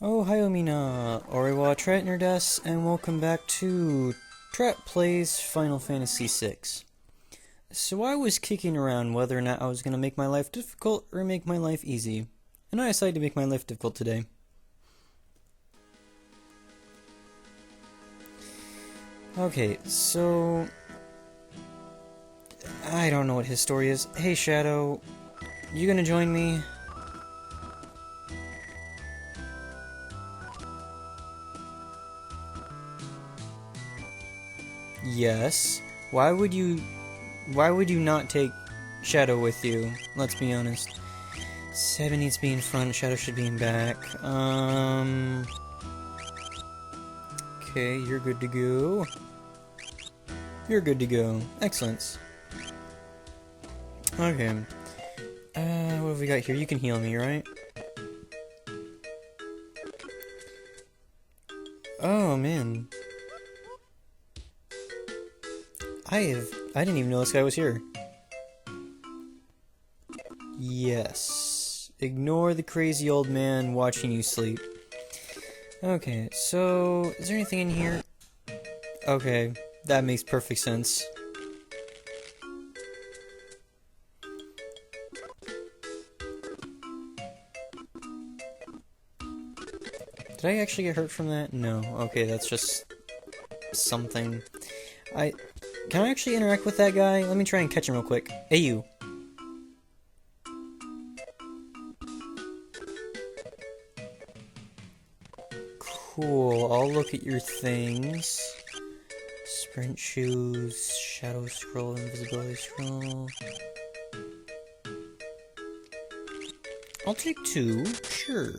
Oh, hi Omina, Oriwa Trat Nerdes, and welcome back to Trat Plays Final Fantasy VI. So I was kicking around whether or not I was going to make my life difficult or make my life easy, and I decided to make my life difficult today. Okay, so I don't know what his story is. Hey Shadow, you gonna join me? Yes. Why would you not take Shadow with you? Let's be honest. 7 needs to be in front, Shadow should be in back. Okay, you're good to go. You're good to go. Excellent. Okay. What have we got here? You can heal me, right? Oh, man. I didn't even know this guy was here. Yes. Ignore the crazy old man watching you sleep. Okay, so is there anything in here? Okay, that makes perfect sense. Did I actually get hurt from that? No. Okay, that's just something. Can I actually interact with that guy? Let me try and catch him real quick. Hey, you. Cool, I'll look at your things. Sprint shoes, shadow scroll, invisibility scroll. I'll take 2, sure.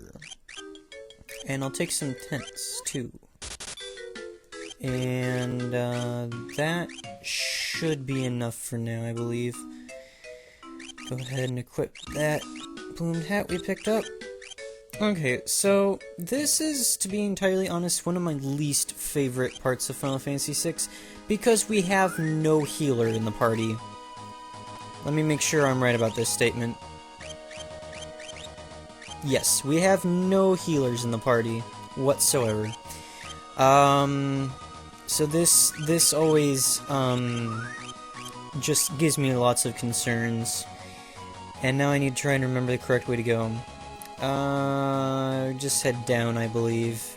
And I'll take some tents, too. And, that should be enough for now, I believe. Go ahead and equip that plumed hat we picked up. Okay, so this is, to be entirely honest, one of my least favorite parts of Final Fantasy VI, because we have no healer in the party. Let me make sure I'm right about this statement. Yes, we have no healers in the party whatsoever. So this always, just gives me lots of concerns. And now I need to try and remember the correct way to go. Just head down, I believe.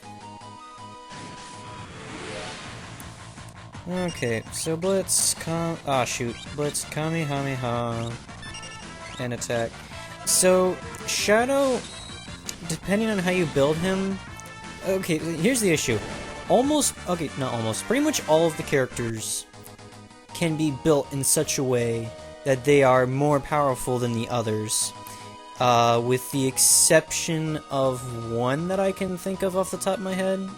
Okay, so Blitz, Blitz, Kamehameha, and attack. So, Shadow, depending on how you build him... Okay, here's the issue. Pretty much all of the characters can be built in such a way that they are more powerful than the others. With the exception of one that I can think of off the top of my head.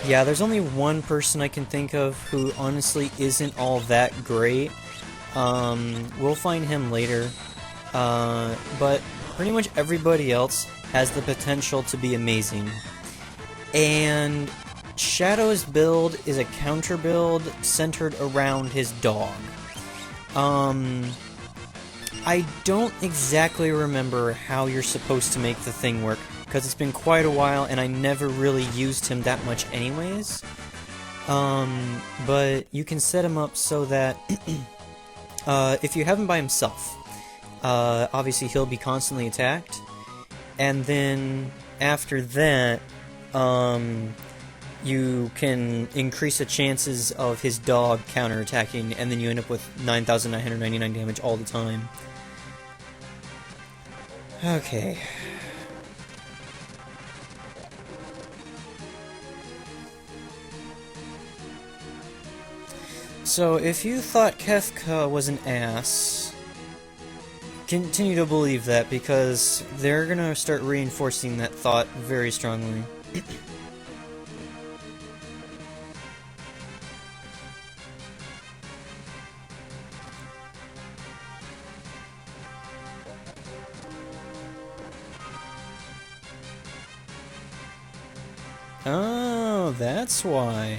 Yeah, there's only one person I can think of who honestly isn't all that great. We'll find him later. But pretty much everybody else has the potential to be amazing. And Shadow's build is a counter build centered around his dog. I don't exactly remember how you're supposed to make the thing work, because it's been quite a while and I never really used him that much anyways. But you can set him up so that if you have him by himself, obviously he'll be constantly attacked, and then after that, you can increase the chances of his dog counterattacking, and then you end up with 9,999 damage all the time. Okay. So, if you thought Kefka was an ass, continue to believe that, because they're gonna start reinforcing that thought very strongly. Oh, that's why.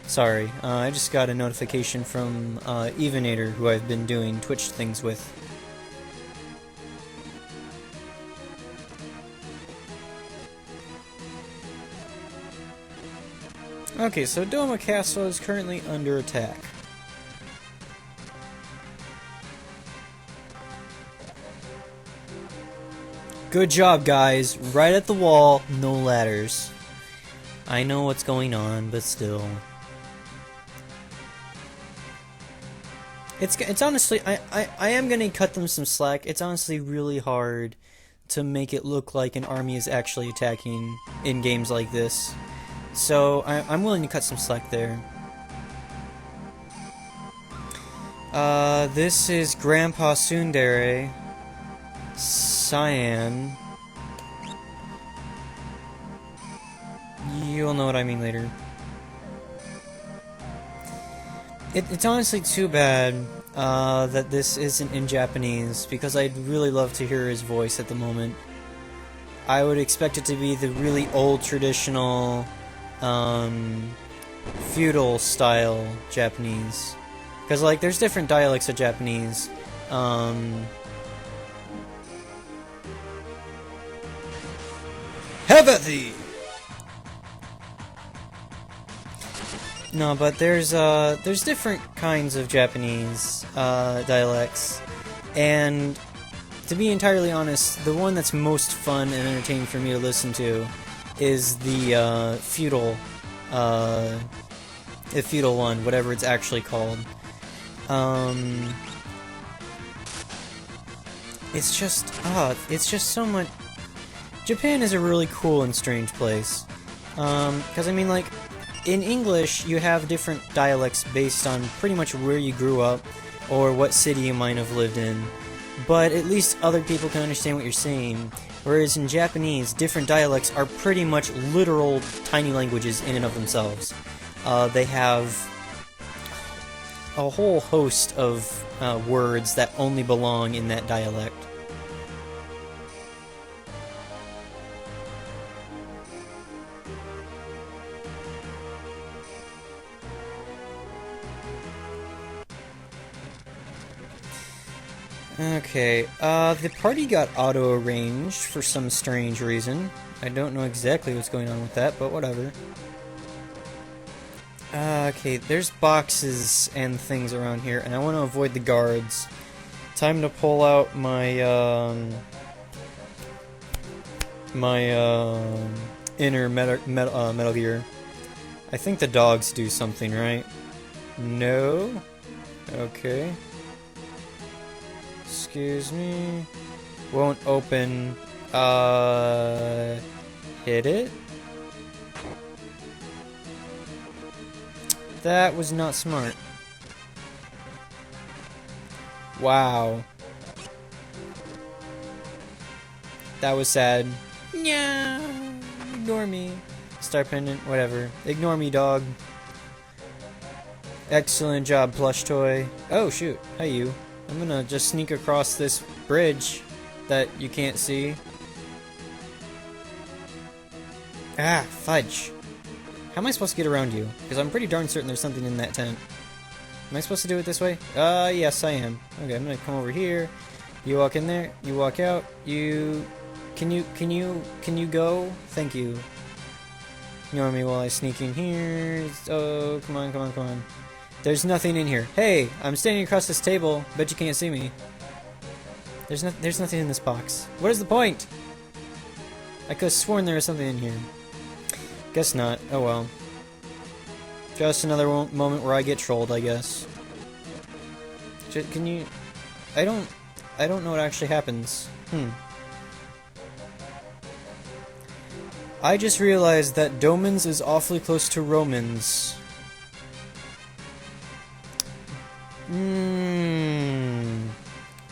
Sorry, I just got a notification from Evanator, who I've been doing Twitch things with. Okay, so Doma Castle is currently under attack. Good job, guys. Right at the wall, no ladders. I know what's going on, but still. It's honestly, I am gonna cut them some slack. It's honestly really hard to make it look like an army is actually attacking in games like this. So I'm willing to cut some slack there. This is Grandpa Tsundere, Cyan. You'll know what I mean later. It's honestly too bad that this isn't in Japanese, because I'd really love to hear his voice at the moment. I would expect it to be the really old, traditional, feudal style Japanese. Because, like, there's different dialects of Japanese. Heavy! No, but there's different kinds of Japanese dialects, and to be entirely honest, the one that's most fun and entertaining for me to listen to is the feudal one, whatever it's actually called. It's just so much. Japan is a really cool and strange place, because I mean, like, in English, you have different dialects based on pretty much where you grew up or what city you might have lived in, but at least other people can understand what you're saying. Whereas in Japanese, different dialects are pretty much literal tiny languages in and of themselves. They have a whole host of words that only belong in that dialect. Okay, the party got auto-arranged for some strange reason. I don't know exactly what's going on with that, but whatever. Okay, there's boxes and things around here, and I want to avoid the guards. Time to pull out my, inner Metal Gear. I think the dogs do something, right? No? Okay. Excuse me. Won't open. Hit it? That was not smart. Wow. That was sad. Yeah. Ignore me. Star pendant, whatever. Ignore me, dog. Excellent job, plush toy. Oh, shoot. Hi, you. I'm gonna just sneak across this bridge that you can't see. Ah, fudge. How am I supposed to get around you? Because I'm pretty darn certain there's something in that tent. Am I supposed to do it this way? Yes, I am. Okay, I'm gonna come over here. You walk in there. You walk out. You... Can you go? Thank you. Ignore me while I sneak in here. Oh, come on, come on, come on. There's nothing in here. Hey, I'm standing across this table. Bet you can't see me. There's nothing in this box. What is the point? I could have sworn there was something in here. Guess not. Oh well. Just another moment where I get trolled, I guess. Can you... I don't know what actually happens. I just realized that Domans is awfully close to Romans.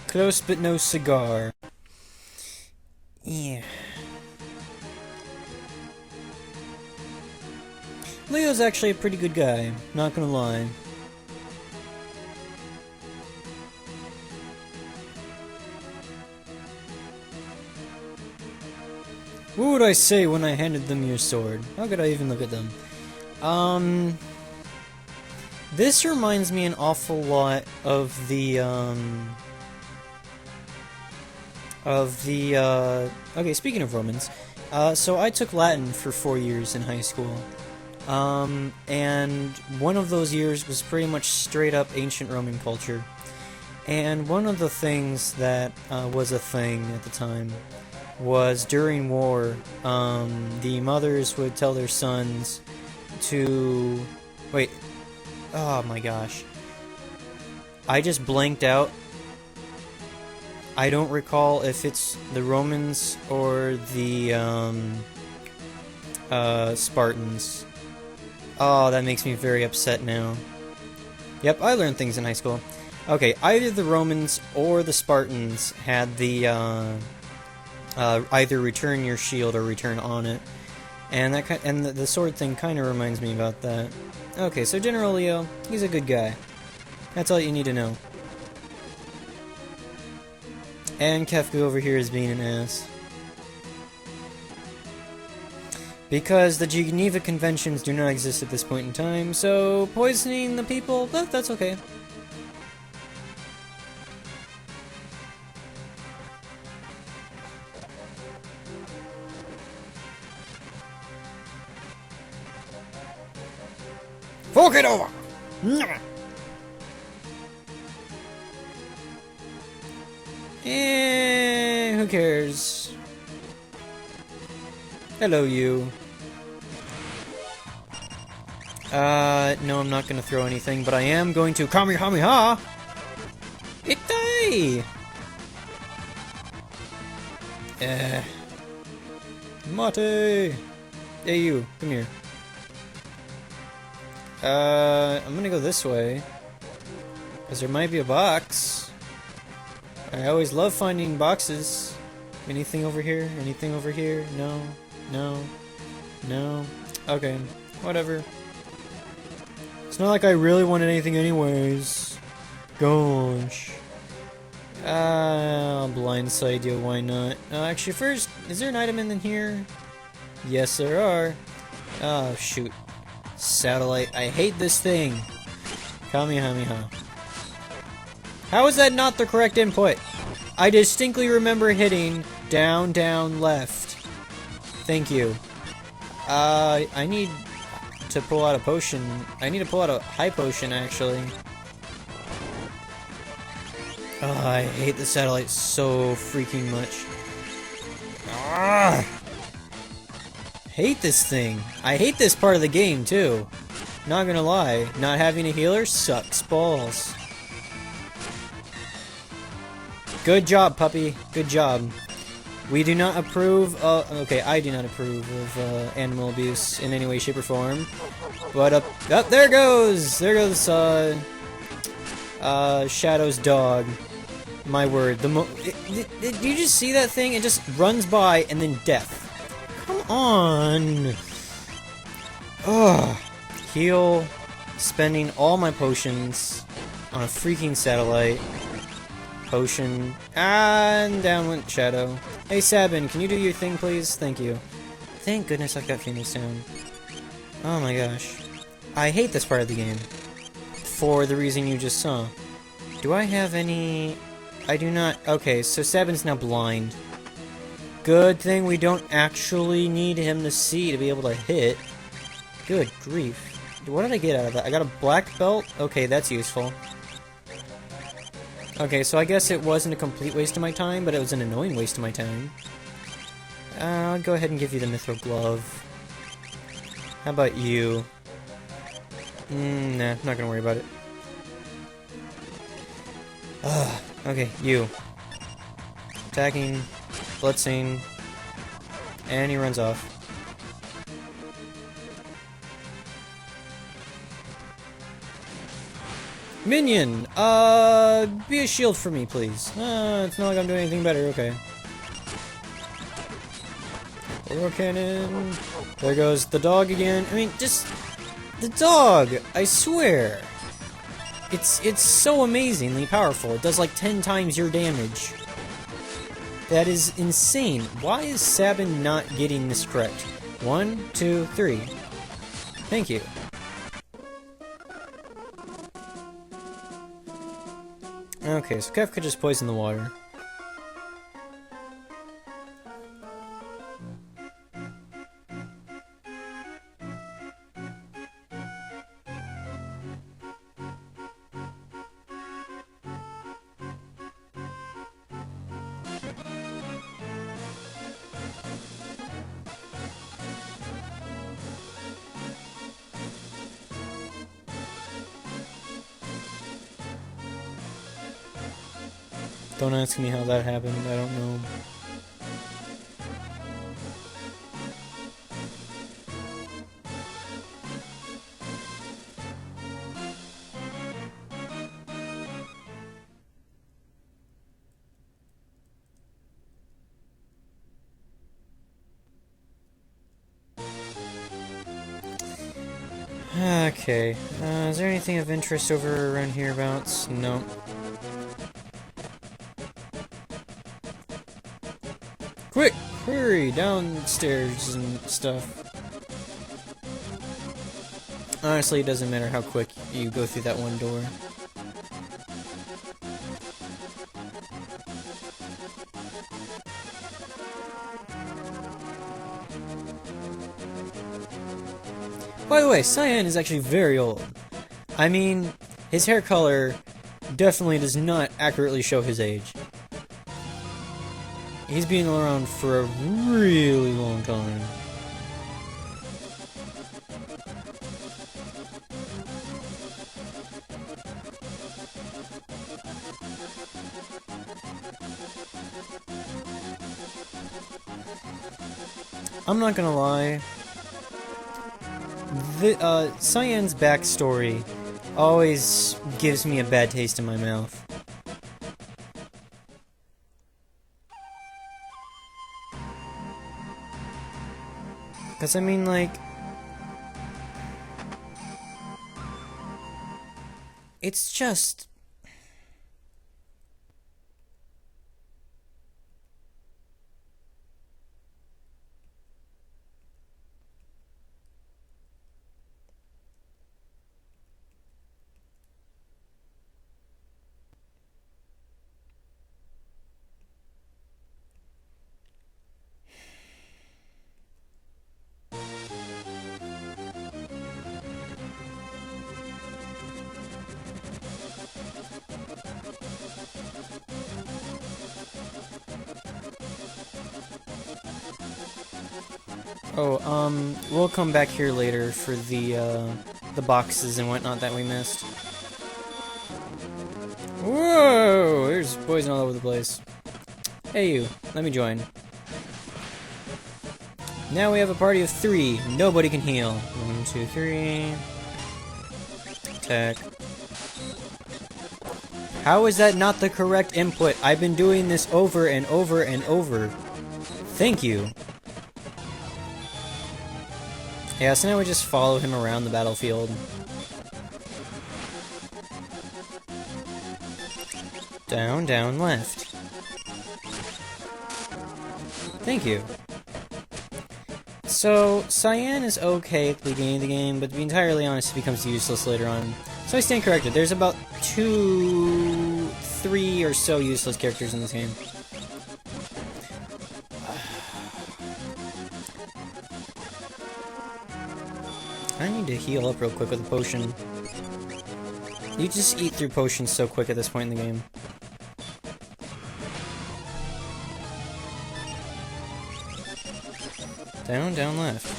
Close but no cigar. Yeah. Leo's actually a pretty good guy, not gonna lie. What would I say when I handed them your sword? How could I even look at them? This reminds me an awful lot of the, okay, speaking of Romans, so I took Latin for 4 years in high school. And one of those years was pretty much straight up ancient Roman culture. And one of the things that was a thing at the time was during war, the mothers would tell their sons to... Wait. Oh my gosh. I just blanked out. I don't recall if it's the Romans or the Spartans. Oh, that makes me very upset now. Yep, I learned things in high school. Okay, either the Romans or the Spartans had the either return your shield or return on it, and the sword thing kind of reminds me about that. Okay, so General Leo, he's a good guy. That's all you need to know. And Kefka over here is being an ass. Because the Geneva Conventions do not exist at this point in time, so poisoning the people, that's okay. Fork it over! Who cares? Hello, you. No, I'm not gonna throw anything, but I am going to Kamehameha! Itay! Mate! Hey, you, come here. I'm gonna go this way. Because there might be a box. I always love finding boxes. Anything over here? Anything over here? No. No. No. Okay. Whatever. It's not like I really wanted anything anyways. Gosh. I'll blindside you, why not? Actually, first, is there an item in here? Yes, there are. Oh, shoot. Satellite. I hate this thing. Kamehameha. How is that not the correct input? I distinctly remember hitting down, down, left. Thank you. I need to pull out a potion. I need to pull out a high potion, actually. Oh, I hate the satellite so freaking much. Ah! Hate this thing. I hate this part of the game, too. Not gonna lie. Not having a healer sucks balls. Good job, puppy. Good job. We do not approve of... Okay, I do not approve of animal abuse in any way, shape, or form. But there goes! There goes, Shadow's dog. My word. Did you just see that thing? It just runs by and then death. Come on! Ugh. Heal. Spending all my potions on a freaking satellite. Potion. And down went Shadow. Hey Sabin, can you do your thing please? Thank you. Thank goodness I've got Phoenix down. Oh my gosh. I hate this part of the game. For the reason you just saw. Do I have any... I do not... Okay, so Sabin's now blind. Good thing we don't actually need him to see to be able to hit. Good grief. What did I get out of that? I got a black belt? Okay, that's useful. Okay, so I guess it wasn't a complete waste of my time, but it was an annoying waste of my time. I'll go ahead and give you the Mithril Glove. How about you? Nah, not gonna worry about it. Okay, you. Attacking, blitzing, and he runs off. Minion! Be a shield for me, please. It's not like I'm doing anything better, okay. Oro cannon. There goes the dog again. I mean, just... the dog! I swear! It's so amazingly powerful. It does like 10 times your damage. That is insane. Why is Sabin not getting this correct? 1, 2, 3. Thank you. Okay, so Kefka just poisoned the water. Don't ask me how that happened, I don't know. Okay, is there anything of interest over around hereabouts? No. Quick! Hurry! Downstairs and stuff. Honestly, it doesn't matter how quick you go through that one door. By the way, Cyan is actually very old. I mean, his hair color definitely does not accurately show his age. He's been around for a really long time. I'm not gonna lie. Cyan's backstory always gives me a bad taste in my mouth. Because, I mean, like... it's just... Oh, we'll come back here later for the boxes and whatnot that we missed. Whoa! There's poison all over the place. Hey you, let me join. Now we have a party of 3. Nobody can heal. 1, 2, 3. Attack. How is that not the correct input? I've been doing this over and over and over. Thank you. Yeah, so now we just follow him around the battlefield. Down, down, left. Thank you. So, Cyan is okay at the beginning of the game, but to be entirely honest, he becomes useless later on. So I stand corrected. There's about 2, 3 or so useless characters in this game. I need to heal up real quick with a potion. You just eat through potions so quick at this point in the game. Down, down, left.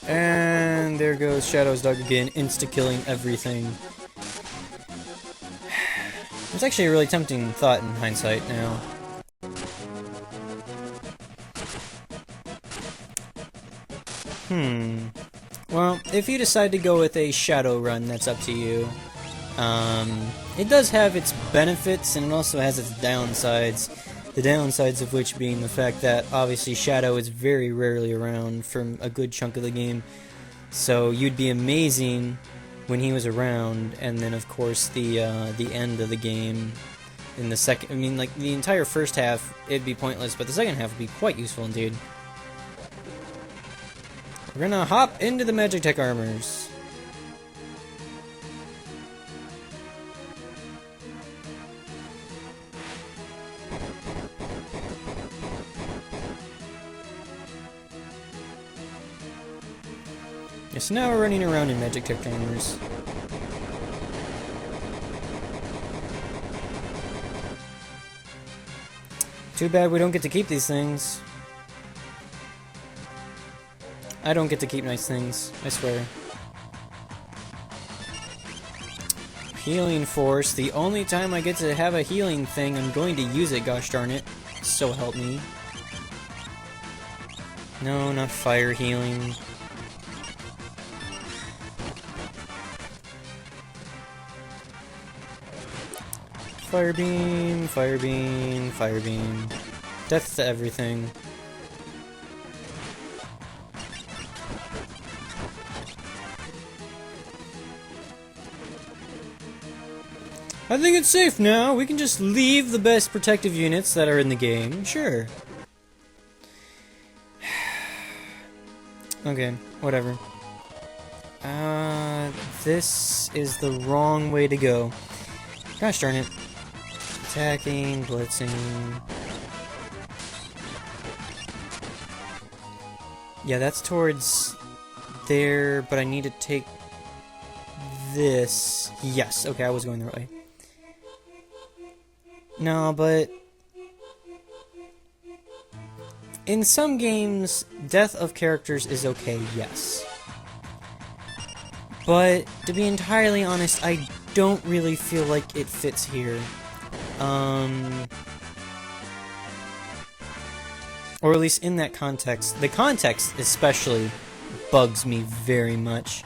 And there goes Shadow's dog again, insta-killing everything. It's actually a really tempting thought in hindsight now. Well, if you decide to go with a Shadow run, that's up to you. It does have its benefits, and it also has its downsides. The downsides of which being the fact that, obviously, Shadow is very rarely around for a good chunk of the game. So, you'd be amazing when he was around, and then, of course, the end of the game in the second... I mean, like, the entire first half, it'd be pointless, but the second half would be quite useful indeed. We're gonna hop into the Magic Tech Armors. Yeah, so now we're running around in Magic Tech Armors. Too bad we don't get to keep these things. I don't get to keep nice things, I swear. Healing Force. The only time I get to have a healing thing, I'm going to use it, gosh darn it. So help me. No, not fire healing. Fire beam, fire beam, fire beam. Death to everything. I think it's safe now. We can just leave the best protective units that are in the game. Sure. Okay, whatever. This is the wrong way to go. Gosh darn it. Attacking, blitzing. Yeah, that's towards there, but I need to take this. Yes, okay, I was going the right way. No, but in some games, death of characters is okay, yes. But to be entirely honest, I don't really feel like it fits here. Or at least in that context. The context especially bugs me very much.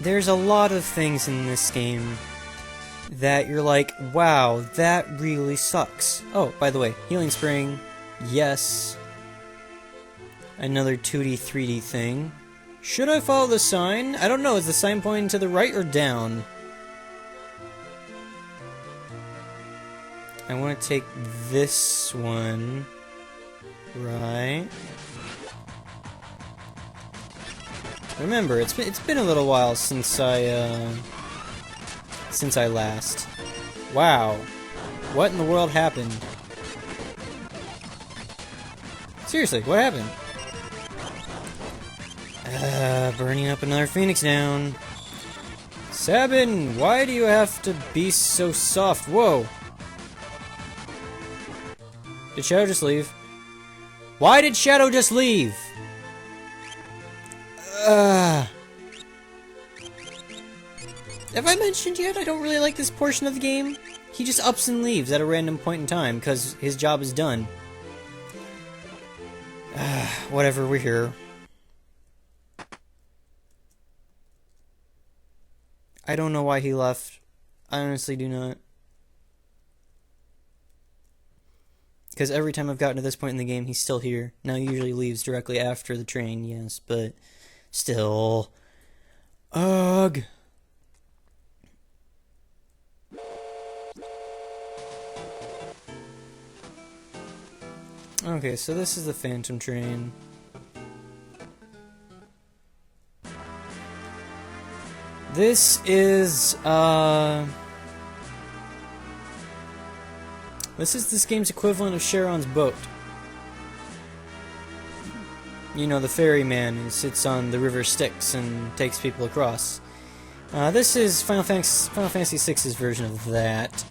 There's a lot of things in this game that you're like, wow, that really sucks. Oh, by the way, Healing Spring, yes. Another 2D, 3D thing. Should I follow the sign? I don't know, is the sign pointing to the right or down? I want to take this one. Right. Remember, it's been a little while since I last. Wow. What in the world happened? Seriously, what happened? Burning up another Phoenix down. Sabin, why do you have to be so soft? Whoa. Did Shadow just leave? Why did Shadow just leave? Have I mentioned yet I don't really like this portion of the game? He just ups and leaves at a random point in time, because his job is done. Whatever, we're here. I don't know why he left. I honestly do not. Because every time I've gotten to this point in the game, he's still here. Now he usually leaves directly after the train, yes, but still. Ugh. Okay, so this is the Phantom Train. This is, this game's equivalent of Charon's boat. You know, the ferryman who sits on the river Styx and takes people across. This is Final Fantasy VI's version of that.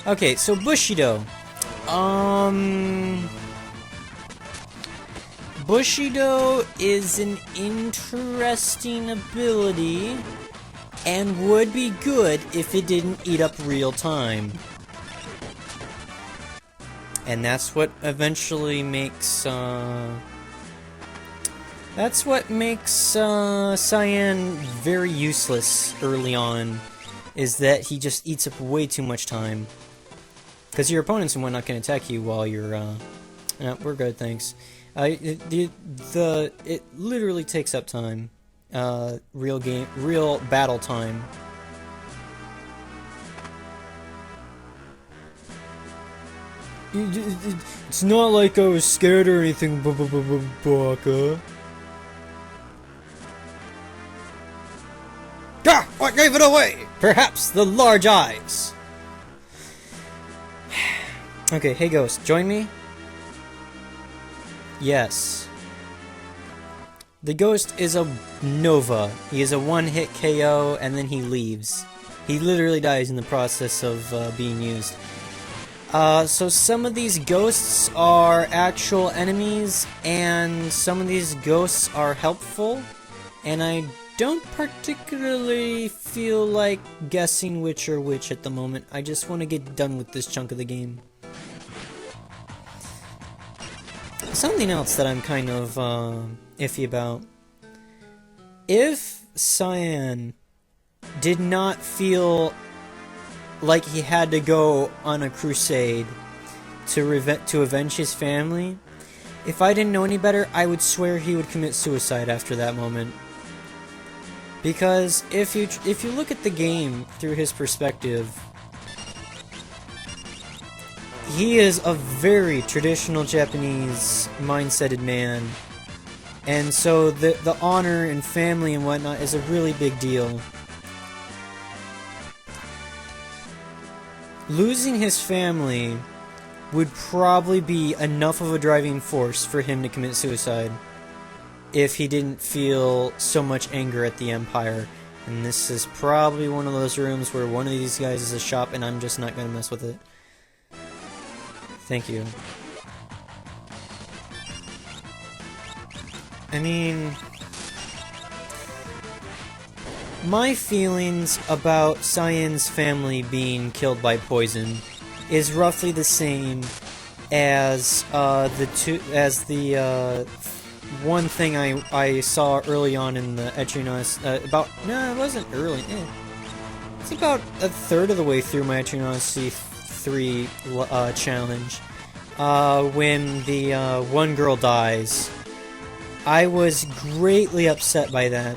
Okay, so Bushido. Bushido is an interesting ability, and would be good if it didn't eat up real time. And that's what eventually makes, Cyan very useless early on, is that he just eats up way too much time. Because your opponents and whatnot can attack you while you're, no, we're good, thanks. It literally takes up time. Real battle time. It's not like I was scared or anything, Baka. Ah! What gave it away? Perhaps the large eyes. Okay, hey Ghost, join me? Yes. The Ghost is a Nova. He is a one-hit KO, and then he leaves. He literally dies in the process of being used. So some of these ghosts are actual enemies, and some of these ghosts are helpful, and I don't particularly feel like guessing which are which at the moment. I just want to get done with this chunk of the game. Something else that I'm kind of iffy about. If Cyan did not feel like he had to go on a crusade to avenge his family, if I didn't know any better, I would swear he would commit suicide after that moment. Because if you look at the game through his perspective, he is a very traditional Japanese mindseted man, and so the honor and family and whatnot is a really big deal. Losing his family would probably be enough of a driving force for him to commit suicide if he didn't feel so much anger at the Empire. And this is probably one of those rooms where one of these guys is a shop and I'm just not going to mess with it. Thank you. I mean, my feelings about Cyan's family being killed by poison is roughly the same as the one thing I saw early on in the Etrinos, it wasn't early, it's about a third of the way through my Etrinos 3 challenge, when the one girl dies. I was greatly upset by that.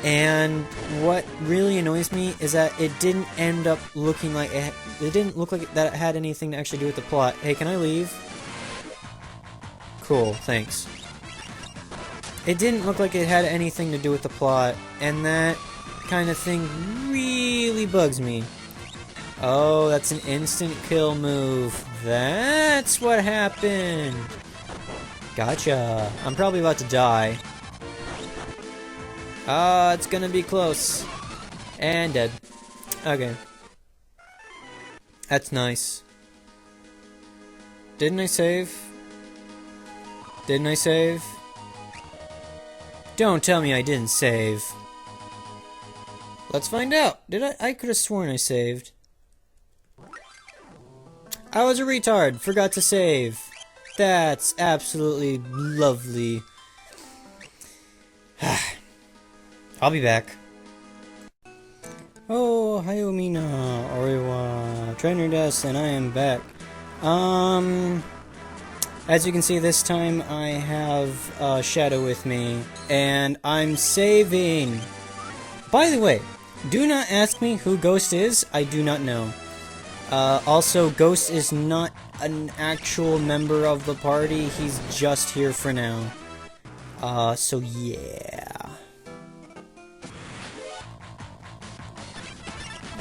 And what really annoys me is that it didn't end up looking like it didn't look like that it had anything to actually do with the plot. Hey, can I leave? Cool, thanks. It didn't look like it had anything to do with the plot, and that kind of thing really bugs me. Oh, that's an instant kill move. That's what happened. Gotcha. I'm probably about to die. It's gonna be close. And dead. Okay. That's nice. Didn't I save? Didn't I save? Don't tell me I didn't save. Let's find out. Did I? I could have sworn I saved. I was a retard. Forgot to save. That's absolutely lovely. I'll be back. Oh, Hayomina, Orewa, Trainer Des, and I am back. As you can see, this time I have Shadow with me, and I'm saving. By the way, do not ask me who Ghost is. I do not know. Also, Ghost is not an actual member of the party. He's just here for now. So yeah.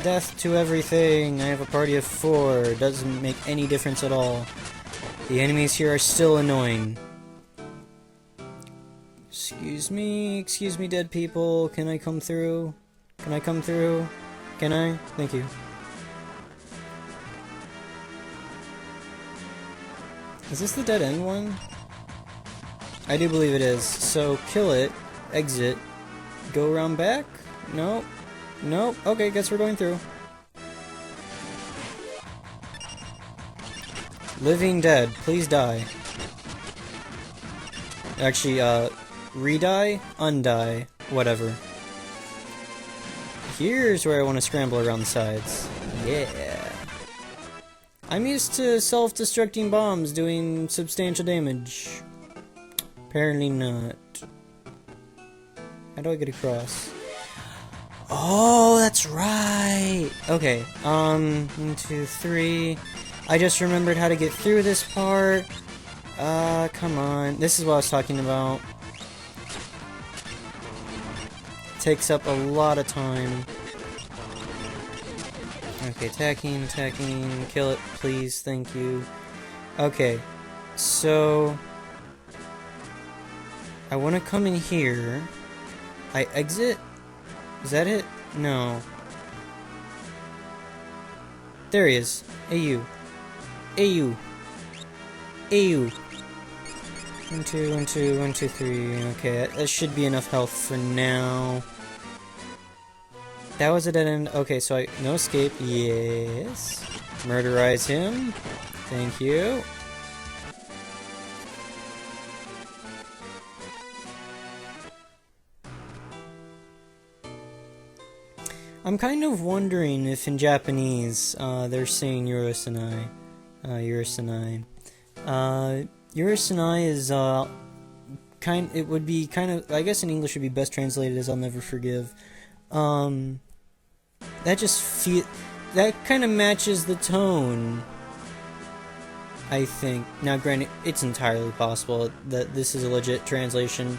Death to everything. I have a party of 4. Doesn't make any difference at all. The enemies here are still annoying. Excuse me, dead people. Can I come through? Can I come through? Can I? Thank you. Is this the dead end one? I do believe it is. So kill it, exit, go around back? No. Nope. Okay, guess we're going through. Living dead, please die. Actually, re-die? Undie. Whatever. Here's where I want to scramble around the sides. Yeah. I'm used to self-destructing bombs doing substantial damage. Apparently not. How do I get across? Oh, that's right! Okay, 1, 2, 3. I just remembered how to get through this part. Come on. This is what I was talking about. Takes up a lot of time. Okay, attacking, kill it, please, thank you. Okay, so I want to come in here. I exit? Is that it? No. There he is. Hey, you. Ayu. Ayu. 1, 2, 1, 2, 1, 2, 3. Okay, that should be enough health for now. That was a dead end. Okay, so no escape. Yes. Murderize him. Thank you. I'm kind of wondering if in Japanese they're saying Yurusanai. Yurusanai. Yurusanai is it would be kind of, I guess in English would be best translated as I'll never forgive. That kind of matches the tone, I think. Now granted, it's entirely possible that this is a legit translation,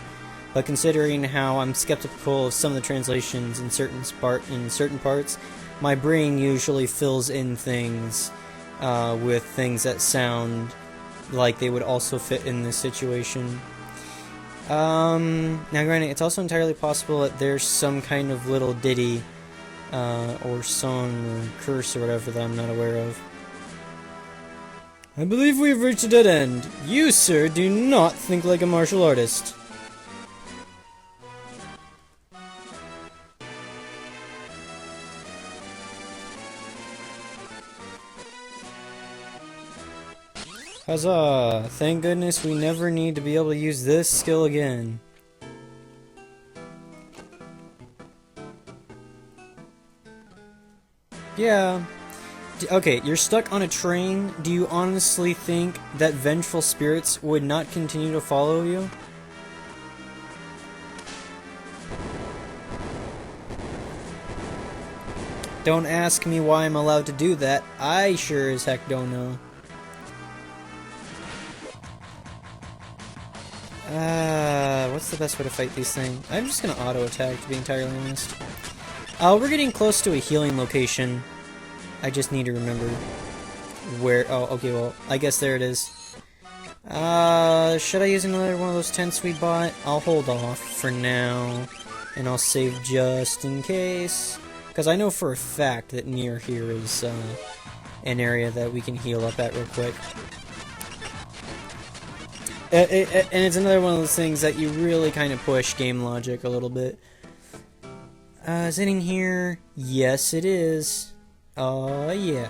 but considering how I'm skeptical of some of the translations in certain parts, my brain usually fills in things with things that sound like they would also fit in this situation. Now granted, it's also entirely possible that there's some kind of little ditty or song or curse or whatever that I'm not aware of. I believe we've reached a dead end. You, sir, do not think like a martial artist. Huzzah! Thank goodness we never need to be able to use this skill again. Yeah. Okay, you're stuck on a train. Do you honestly think that vengeful spirits would not continue to follow you? Don't ask me why I'm allowed to do that. I sure as heck don't know. What's the best way to fight these things? I'm just gonna auto-attack, to be entirely honest. We're getting close to a healing location. I just need to remember where... Oh, okay, well, I guess there it is. Should I use another one of those tents we bought? I'll hold off for now, and I'll save just in case. Because I know for a fact that near here is an area that we can heal up at real quick. And it's another one of those things that you really kind of push game logic a little bit. Is it in here? Yes, it is. Yeah.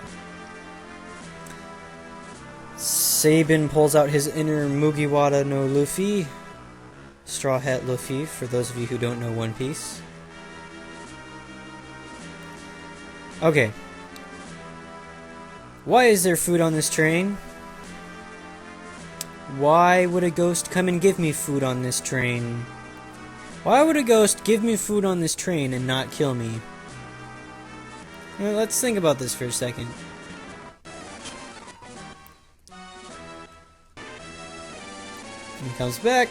Sabin pulls out his inner Mugiwara no Luffy. Straw Hat Luffy, for those of you who don't know One Piece. Okay. Why is there food on this train? Why would a ghost come and give me food on this train? Why would a ghost give me food on this train and not kill me? Well, let's think about this for a second. He comes back,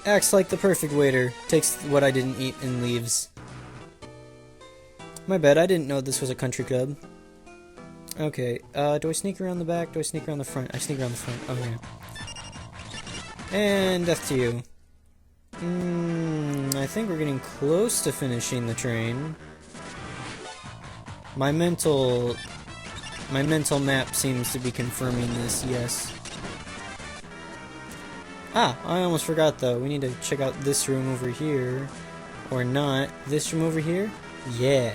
acts like the perfect waiter, takes what I didn't eat and leaves. My bad, I didn't know this was a country club. Okay, do I sneak around the back? Do I sneak around the front? I sneak around the front, okay. And death to you. I think we're getting close to finishing the train. My mental map seems to be confirming this, yes. Ah, I almost forgot though. We need to check out this room over here. Or not. This room over here? Yeah.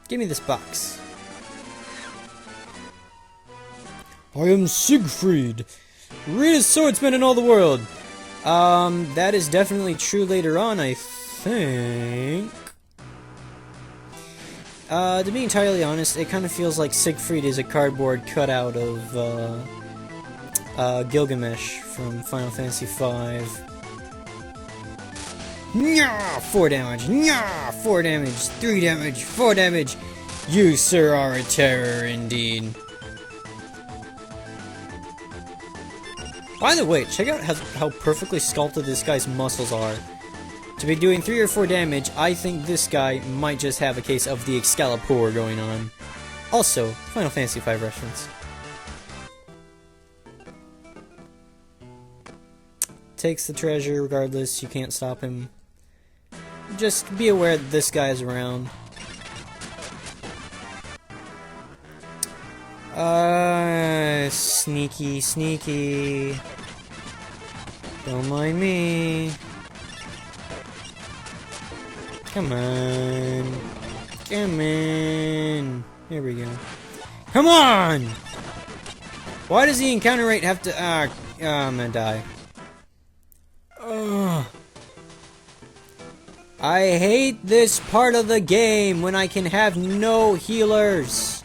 Give me this box. I am Siegfried, greatest swordsman in all the world. That is definitely true later on, I think. To be entirely honest, it kind of feels like Siegfried is a cardboard cutout of, Gilgamesh from Final Fantasy V. Nyah! 4 damage! Nyah! 4 damage! 3 damage! 4 damage! You, sir, are a terror indeed. By the way, check out how perfectly sculpted this guy's muscles are. To be doing 3 or 4 damage, I think this guy might just have a case of the Excalibur going on. Also, Final Fantasy V reference. Takes the treasure regardless, you can't stop him. Just be aware that this guy is around. Sneaky, sneaky. Don't mind me. Come on. Come on. Here we go. Come on! Why does the encounter rate have to... I'm gonna die. Ugh. I hate this part of the game when I can have no healers.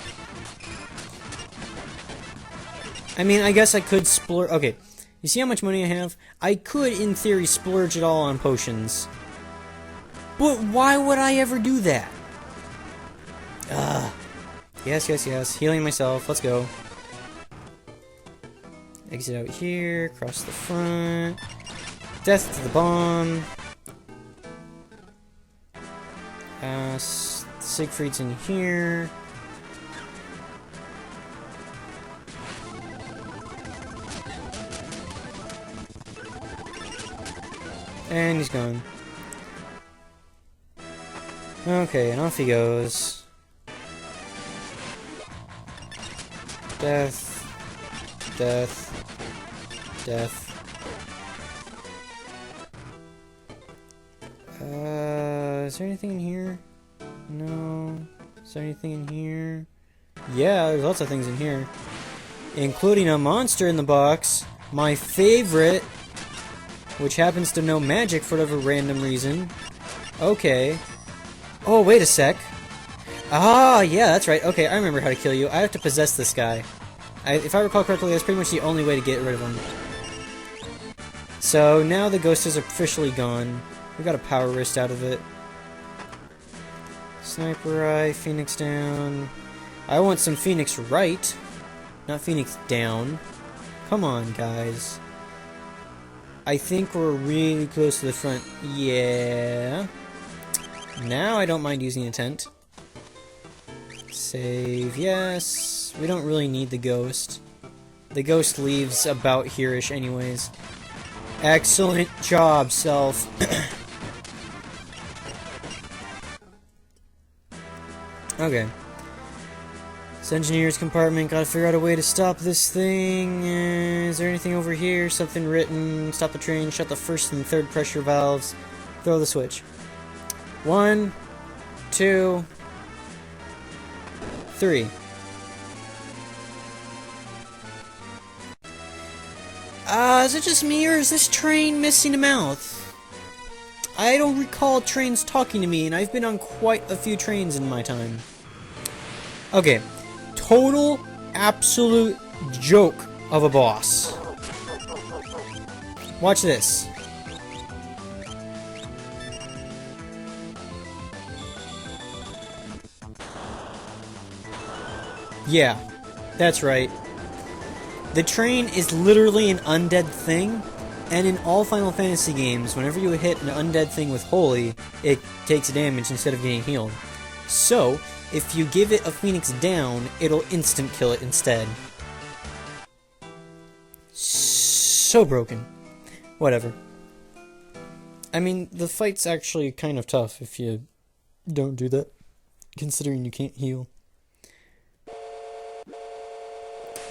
I mean, I guess I could splurge... Okay, you see how much money I have? I could, in theory, splurge it all on potions. But why would I ever do that? Yes, yes, yes. Healing myself. Let's go. Exit out here. Cross the front. Death to the bomb. Siegfried's in here. And he's gone. Okay, and off he goes. Death. Death. Death. Is there anything in here? No. Is there anything in here? Yeah, there's lots of things in here. Including a monster in the box. My favorite. Which happens to know magic for whatever random reason. Okay. Oh, wait a sec. Ah, yeah, that's right. Okay, I remember how to kill you. I have to possess this guy. If I recall correctly, that's pretty much the only way to get rid of him. So, now the ghost is officially gone. We got a power wrist out of it. Sniper eye, Phoenix down. I want some Phoenix right, not Phoenix down. Come on, guys. I think we're really close to the front. Yeah. Now I don't mind using a tent. Save, yes. We don't really need the ghost. The ghost leaves about here-ish anyways. Excellent job, self. Okay. This engineer's compartment, gotta figure out a way to stop this thing. Is there anything over here? Something written. Stop the train, shut the first and third pressure valves. Throw the switch. 1, 2, 3. Is it just me, or is this train missing a mouth? I don't recall trains talking to me, and I've been on quite a few trains in my time. Okay. Total, absolute joke of a boss. Watch this. Yeah, that's right. The train is literally an undead thing, and in all Final Fantasy games, whenever you hit an undead thing with Holy, it takes damage instead of getting healed. So, if you give it a Phoenix down, it'll instant kill it instead. So broken. Whatever. I mean, the fight's actually kind of tough if you don't do that, considering you can't heal.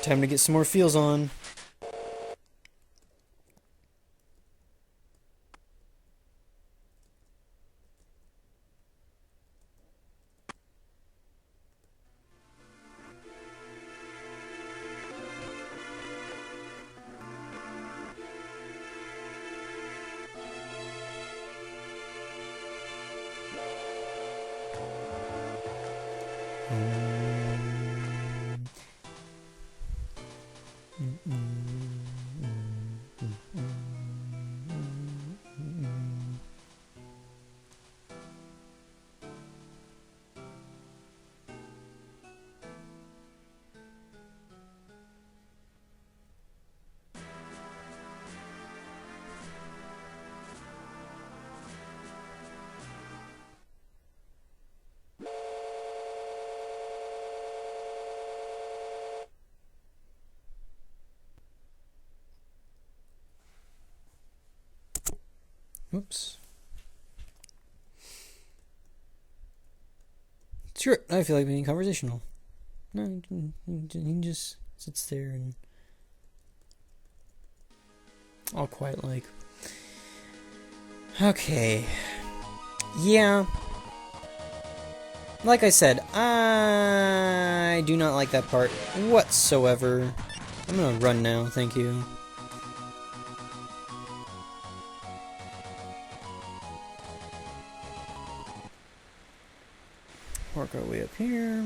Time to get some more feels on. Oops. Sure, I feel like being conversational. No, he just sits there and all quiet like. Okay. Yeah. Like I said, I do not like that part whatsoever. I'm gonna run now, thank you. Work our way up here.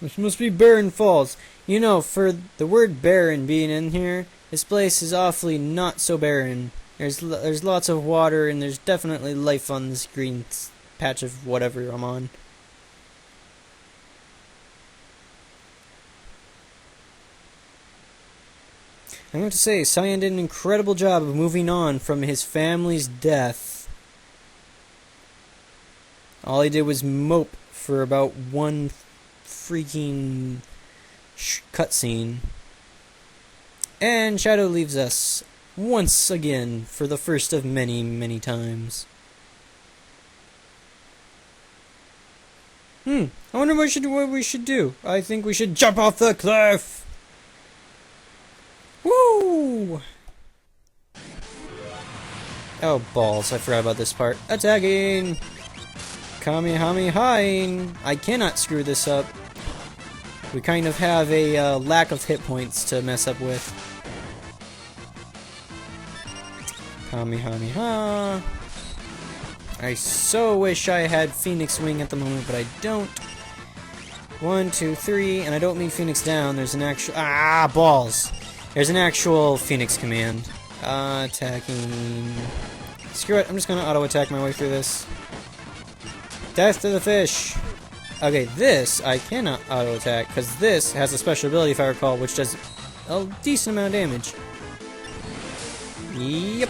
This must be Barren Falls. You know, for the word barren being in here, this place is awfully not so barren. There's lots of water, and there's definitely life on this green patch of whatever I'm on. I have to say, Cyan did an incredible job of moving on from his family's death. All he did was mope for about one freaking cutscene. And Shadow leaves us once again for the first of many, many times. I wonder what we should do. I think we should jump off the cliff! Woo! Oh, balls. I forgot about this part. Attacking! Kamehameha! I cannot screw this up. We kind of have a lack of hit points to mess up with. Kamehameha! I so wish I had Phoenix Wing at the moment, but I don't. 1, 2, 3, and I don't mean Phoenix down. There's an actual... Ah, balls! There's an actual Phoenix command. Attacking... Screw it, I'm just gonna auto-attack my way through this. Death to the fish! Okay, this I cannot auto-attack, because this has a special ability, if I recall, which does a decent amount of damage. Yep.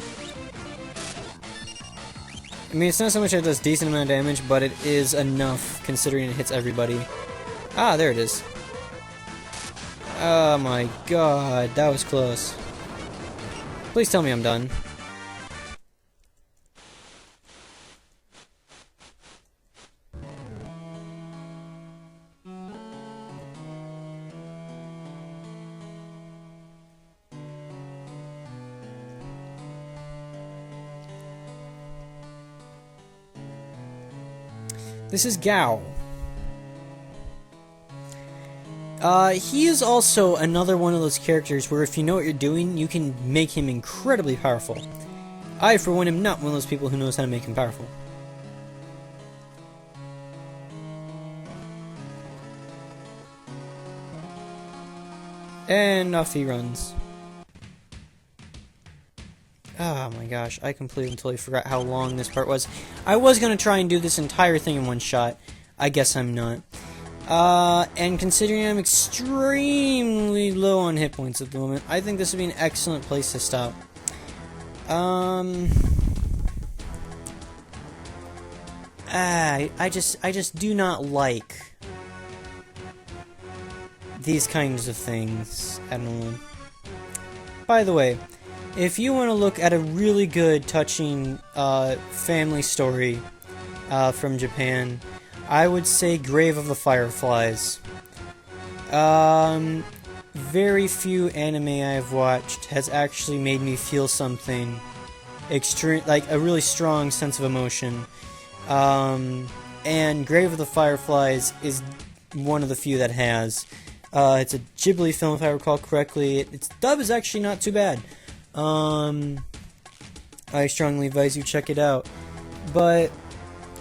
I mean, it's not so much that it does decent amount of damage, but it is enough, considering it hits everybody. Ah, there it is. Oh my god, that was close. Please tell me I'm done. This is Gao. He is also another one of those characters where if you know what you're doing, you can make him incredibly powerful. I, for one, am not one of those people who knows how to make him powerful. And off he runs. Oh my gosh, I completely and totally forgot how long this part was. I was going to try and do this entire thing in one shot. I guess I'm not. And considering I'm extremely low on hit points at the moment, I think this would be an excellent place to stop. I just do not like these kinds of things at all. By the way, if you want to look at a really good, touching family story from Japan, I would say Grave of the Fireflies. Very few anime I've watched has actually made me feel something extreme, like a really strong sense of emotion. And Grave of the Fireflies is one of the few that has. It's a Ghibli film, if I recall correctly. Its dub is actually not too bad. I strongly advise you check it out. But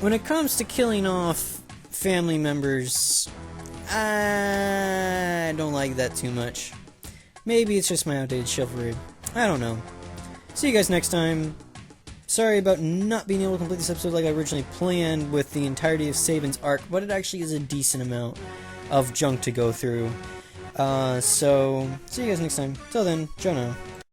when it comes to killing off family members, I don't like that too much. Maybe it's just my outdated chivalry. I don't know. See you guys next time. Sorry about not being able to complete this episode like I originally planned with the entirety of Sabin's arc, but it actually is a decent amount of junk to go through. So, see you guys next time. Till then, Jono.